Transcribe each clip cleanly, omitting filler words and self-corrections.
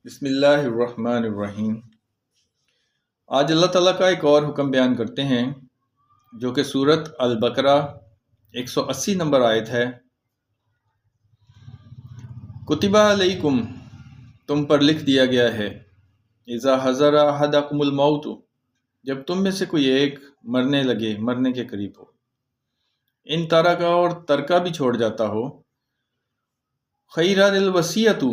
بسم اللہ الرحمن الرحیم۔ آج اللہ تعالیٰ کا ایک اور حکم بیان کرتے ہیں جو کہ سورۃ البقرہ 180 نمبر آیت ہے۔ کتبہ علیکم، تم پر لکھ دیا گیا ہے، اذا حضر احدکم الموت، جب تم میں سے کوئی ایک مرنے کے قریب ہو، ان ترکہ، اور ترکہ بھی چھوڑ جاتا ہو، خیرا الوصیۃ،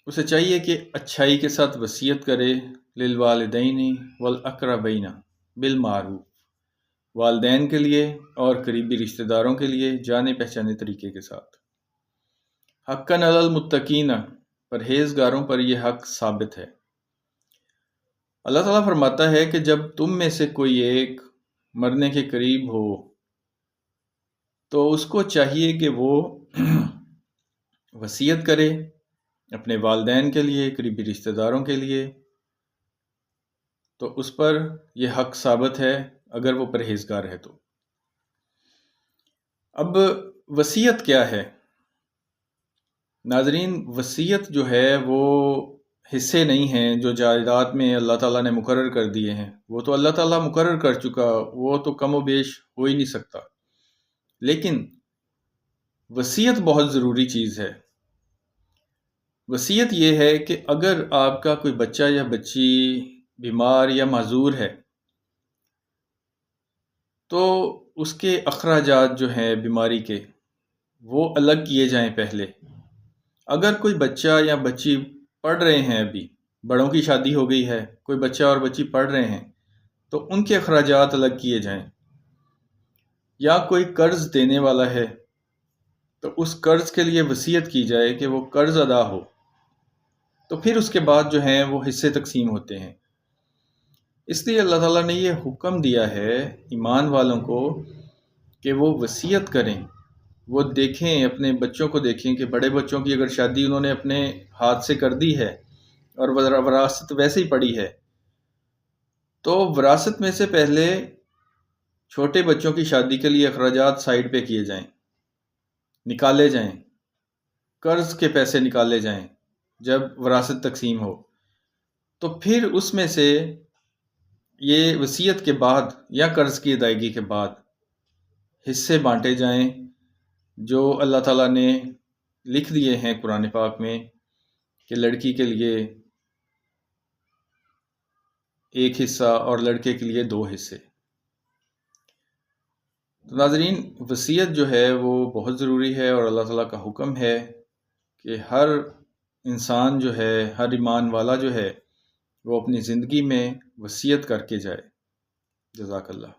اسے چاہیے کہ اچھائی کے ساتھ وصیت کرے، للوالدین والاقربین بالمعروف، والدین کے لیے اور قریبی رشتہ داروں کے لیے جانے پہچانے طریقے کے ساتھ۔ حقاً علی المتقین، پرہیزگاروں پر یہ حق ثابت ہے۔ اللہ تعالیٰ فرماتا ہے کہ جب تم میں سے کوئی ایک مرنے کے قریب ہو تو اس کو چاہیے کہ وہ وصیت کرے اپنے والدین کے لیے، قریبی رشتہ داروں کے لیے، تو اس پر یہ حق ثابت ہے اگر وہ پرہیزگار ہے تو۔ اب وصیت کیا ہے؟ ناظرین، وصیت جو ہے وہ حصے نہیں ہیں جو جائیداد میں اللہ تعالیٰ نے مقرر کر دیے ہیں، وہ تو اللہ تعالیٰ مقرر کر چکا، وہ تو کم و بیش ہو ہی نہیں سکتا۔ لیکن وصیت بہت ضروری چیز ہے۔ وصیت یہ ہے کہ اگر آپ کا کوئی بچہ یا بچی بیمار یا معذور ہے تو اس کے اخراجات جو ہیں بیماری کے، وہ الگ کیے جائیں پہلے۔ اگر کوئی بچہ یا بچی پڑھ رہے ہیں، ابھی بڑوں کی شادی ہو گئی ہے، کوئی بچہ اور بچی پڑھ رہے ہیں تو ان کے اخراجات الگ کیے جائیں۔ یا کوئی قرض دینے والا ہے تو اس قرض کے لیے وصیت کی جائے کہ وہ قرض ادا ہو، تو پھر اس کے بعد جو ہیں وہ حصے تقسیم ہوتے ہیں۔ اس لیے اللہ تعالیٰ نے یہ حکم دیا ہے ایمان والوں کو کہ وہ وصیت کریں، وہ دیکھیں، اپنے بچوں کو دیکھیں کہ بڑے بچوں کی اگر شادی انہوں نے اپنے ہاتھ سے کر دی ہے اور وراثت ویسے ہی پڑی ہے، تو وراثت میں سے پہلے چھوٹے بچوں کی شادی کے لیے اخراجات سائڈ پہ کیے جائیں، نکالے جائیں، قرض کے پیسے نکالے جائیں۔ جب وراثت تقسیم ہو تو پھر اس میں سے یہ وصیت کے بعد یا قرض کی ادائیگی کے بعد حصے بانٹے جائیں جو اللہ تعالیٰ نے لکھ دیے ہیں قرآن پاک میں کہ لڑکی کے لیے ایک حصہ اور لڑکے کے لیے 2 حصے۔ تو ناظرین، وصیت جو ہے وہ بہت ضروری ہے اور اللہ تعالیٰ کا حکم ہے کہ ہر انسان جو ہے، ہر ایمان والا جو ہے، وہ اپنی زندگی میں وصیت کر کے جائے۔ جزاک اللہ۔